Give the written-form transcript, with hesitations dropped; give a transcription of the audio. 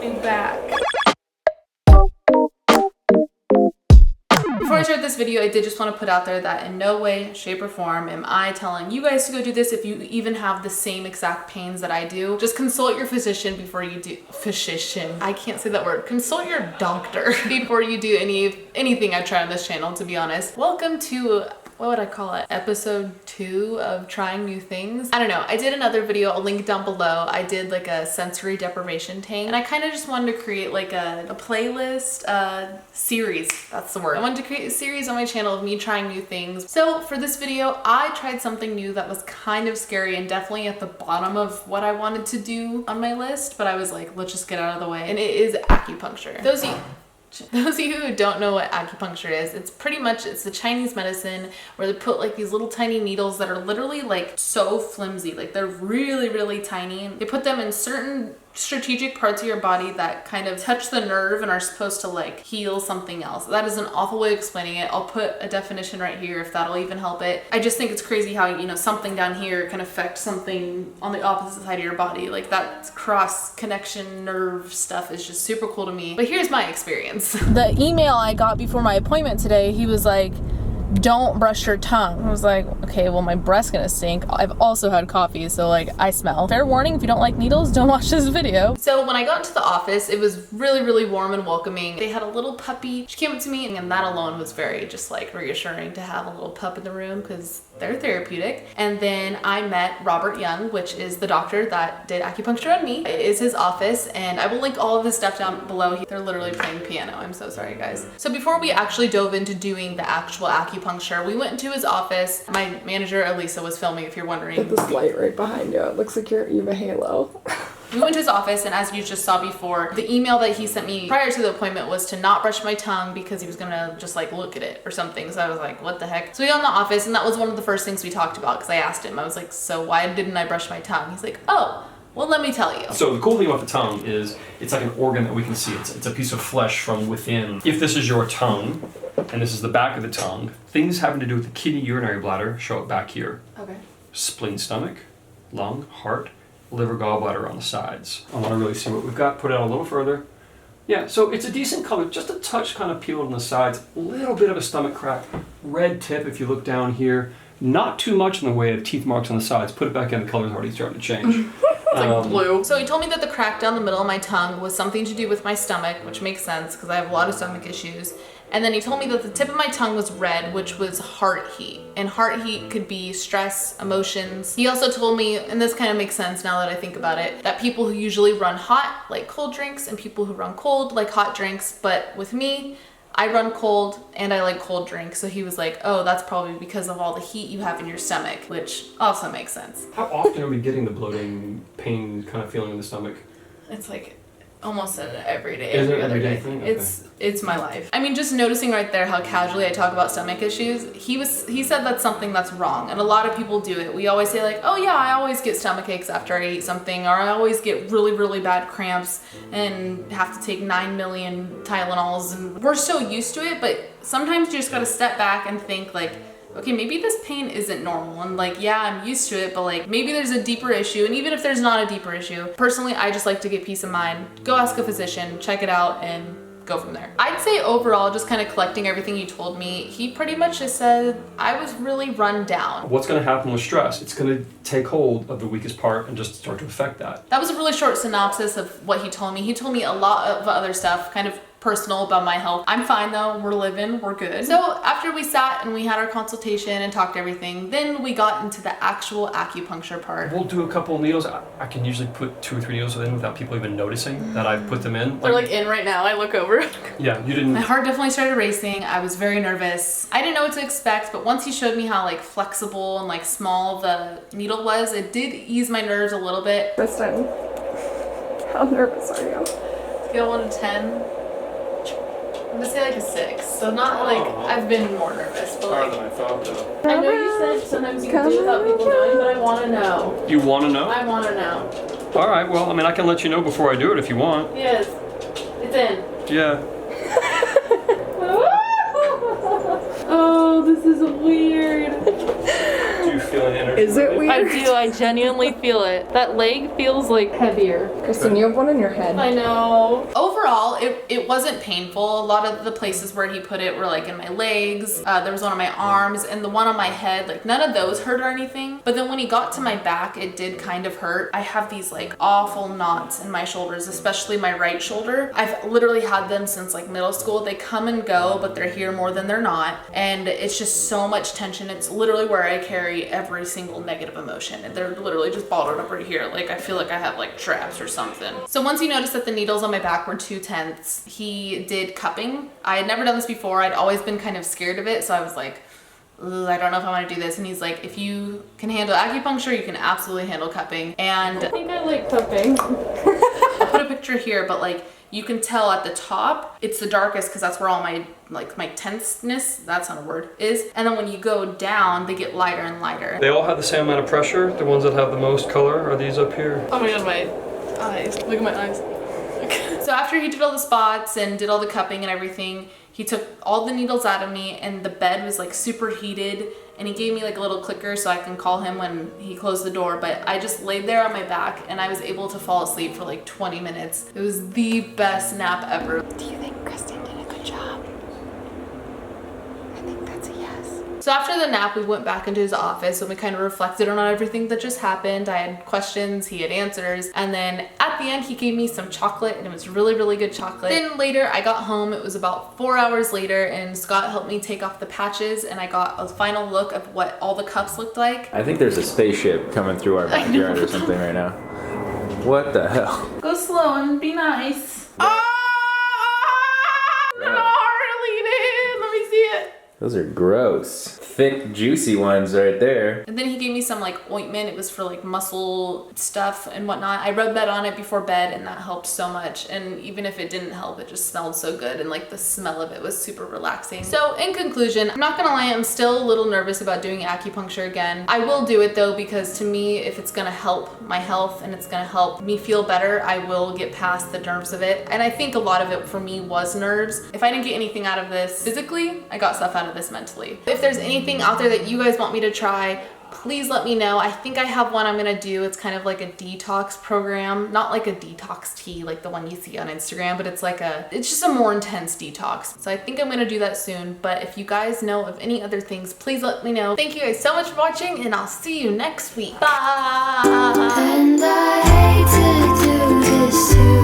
me back. Before I start this video, I did just want to put out there that in no way, shape, or form am I telling you guys to go do this if you even have the same exact pains that I do. Just consult your physician before you do. Physician. I can't say that word. Consult your doctor before you do anything I try on this channel, to be honest. Welcome to, what would I call it? Episode 2 of trying new things. I don't know. I did another video, I'll link it down below. I did like a sensory deprivation tank, and I kind of just wanted to create like a playlist, series. That's the word. I wanted to create a series on my channel of me trying new things. So for this video, I tried something new that was kind of scary and definitely at the bottom of what I wanted to do on my list, but I was like, let's just get out of the way. And it is acupuncture. Those of you who don't know what acupuncture is, it's pretty much, it's the Chinese medicine where they put like these little tiny needles that are literally like so flimsy, like they're really, really tiny. They put them in certain strategic parts of your body that kind of touch the nerve and are supposed to like heal something else. That is an awful way of explaining it. I'll put a definition right here if that'll even help it. I just think it's crazy how, you know, something down here can affect something on the opposite side of your body. Like that cross connection nerve stuff is just super cool to me. But here's my experience. The email I got before my appointment today, he was like, don't brush your tongue. I was like, okay, well my breath's gonna stink. I've also had coffee, so like I smell. Fair warning, if you don't like needles, don't watch this video. So when I got into the office, it was really, really warm and welcoming. They had a little puppy. She came up to me, and that alone was very just like reassuring to have a little pup in the room because they're therapeutic. And then I met Robert Young, which is the doctor that did acupuncture on me. It is his office, and I will link all of his stuff down below. They're literally playing piano. I'm so sorry, guys. So before we actually dove into doing the actual acupuncture, we went into his office. My manager, Elisa, was filming, if you're wondering. Get this light right behind you. It looks like you have a halo. We went to his office, and as you just saw before, the email that he sent me prior to the appointment was to not brush my tongue because he was gonna just like look at it or something. So I was like, what the heck? So we got in the office, and that was one of the first things we talked about because I asked him, I was like, so why didn't I brush my tongue? He's like, oh, well, let me tell you. So the cool thing about the tongue is it's like an organ that we can see. It's a piece of flesh from within. If this is your tongue, and this is the back of the tongue, things having to do with the kidney, urinary bladder show up back here. Okay. Spleen, stomach, lung, heart, liver, gallbladder on the sides. I want to really see what we've got. Put it out a little further. Yeah, so it's a decent color, just a touch kind of peeled on the sides, a little bit of a stomach crack, red tip if you look down here. Not too much in the way of teeth marks on the sides. Put it back in, the color's already starting to change. It's like blue. So he told me that the crack down the middle of my tongue was something to do with my stomach, which makes sense because I have a lot of stomach issues. And then he told me that the tip of my tongue was red, which was heart heat. And heart heat could be stress, emotions. He also told me, and this kind of makes sense now that I think about it, that people who usually run hot like cold drinks and people who run cold like hot drinks. But with me, I run cold and I like cold drinks. So he was like, oh, that's probably because of all the heat you have in your stomach, which also makes sense. How often are we getting the bloating, pain kind of feeling in the stomach? It's like almost an everyday, Is it every other everyday day thing? thing. It's my life. I mean, just noticing right there how casually I talk about stomach issues, he said that's something that's wrong, and a lot of people do it. We always say like, oh yeah, I always get stomach aches after I eat something, or I always get really, really bad cramps and have to take 9 million Tylenols, and we're so used to it, but sometimes you just gotta step back and think like, okay, maybe this pain isn't normal, and like, yeah, I'm used to it, but like maybe there's a deeper issue. And even if there's not a deeper issue, personally, I just like to get peace of mind. Go ask a physician, check it out, and go from there. I'd say overall, just kind of collecting everything he told me, he pretty much just said I was really run down. What's going to happen with stress? It's going to take hold of the weakest part and just start to affect that. That was a really short synopsis of what he told me. He told me a lot of other stuff, kind of personal about my health. I'm fine though, we're living, we're good. So after we sat and we had our consultation and talked everything, then we got into the actual acupuncture part. We'll do a couple of needles. I can usually put 2 or 3 needles in without people even noticing that I've put them in. They're like in right now, I look over. Yeah, you didn't. My heart definitely started racing. I was very nervous. I didn't know what to expect, but once he showed me how like flexible and like small the needle was, it did ease my nerves a little bit. Kristen, how nervous are you? Scale 1 to 10. I'm gonna say like a 6. So not like I've been more nervous, but like Harder than I thought though. I know you said sometimes you can do without people knowing, but I want to know. You want to know? I want to know. All right. Well, I mean, I can let you know before I do it if you want. Yes, it's in. Yeah. Oh, this is weird. Do you feel an energy? Is it weird? I do, I genuinely feel it. That leg feels like heavier. Kristen, you have one in your head. I know. Overall, it wasn't painful. A lot of the places where he put it were like in my legs. There was one on my arms and the one on my head. Like none of those hurt or anything. But then when he got to my back, it did kind of hurt. I have these like awful knots in my shoulders, especially my right shoulder. I've literally had them since like middle school. They come and go, but they're here more than they're not. And it's just so much tension. It's literally where I carry every single negative emotion. And they're literally just bottled up right here. Like I feel like I have like traps or something. So once he noticed that the needles on my back were 2/10, he did cupping. I had never done this before. I'd always been kind of scared of it. So I was like, I don't know if I want to do this. And he's like, if you can handle acupuncture, you can absolutely handle cupping. And I think I like cupping. I'll put a picture here, but like you can tell at the top, it's the darkest because that's where all my tenseness, that's not a word, is. And then when you go down, they get lighter and lighter. They all have the same amount of pressure. The ones that have the most color are these up here. Oh my god, my eyes. Look at my eyes. So after he did all the spots and did all the cupping and everything, he took all the needles out of me and the bed was like super heated and he gave me like a little clicker so I can call him when he closed the door. But I just laid there on my back and I was able to fall asleep for like 20 minutes. It was the best nap ever. Do you think Kristen did a good job? I think that's a yes. So after the nap, we went back into his office and we kind of reflected on everything that just happened. I had questions, he had answers. And then at the end, he gave me some chocolate and it was really, really good chocolate. Then later I got home, it was about 4 hours later and Scott helped me take off the patches and I got a final look of what all the cups looked like. I think there's a spaceship coming through our backyard or something right now. What the hell? Go slow and be nice. Let me see it. Those are gross. Thick, juicy ones right there. And then he gave me some like ointment. It was for like muscle stuff and whatnot. I rubbed that on it before bed and that helped so much. And even if it didn't help, it just smelled so good and like the smell of it was super relaxing. So in conclusion, I'm not gonna lie, I'm still a little nervous about doing acupuncture again. I will do it though because to me, if it's gonna help my health and it's gonna help me feel better, I will get past the nerves of it. And I think a lot of it for me was nerves. If I didn't get anything out of this physically, I got stuff out of this mentally. If there's anything out there that you guys want me to try, please let me know. I think I have one I'm gonna do. It's kind of like a detox program, not like a detox tea like the one you see on Instagram, but it's just a more intense detox. So I think I'm gonna do that soon. But if you guys know of any other things, please let me know. Thank you guys so much for watching and I'll see you next week. Bye. And I hate to do this to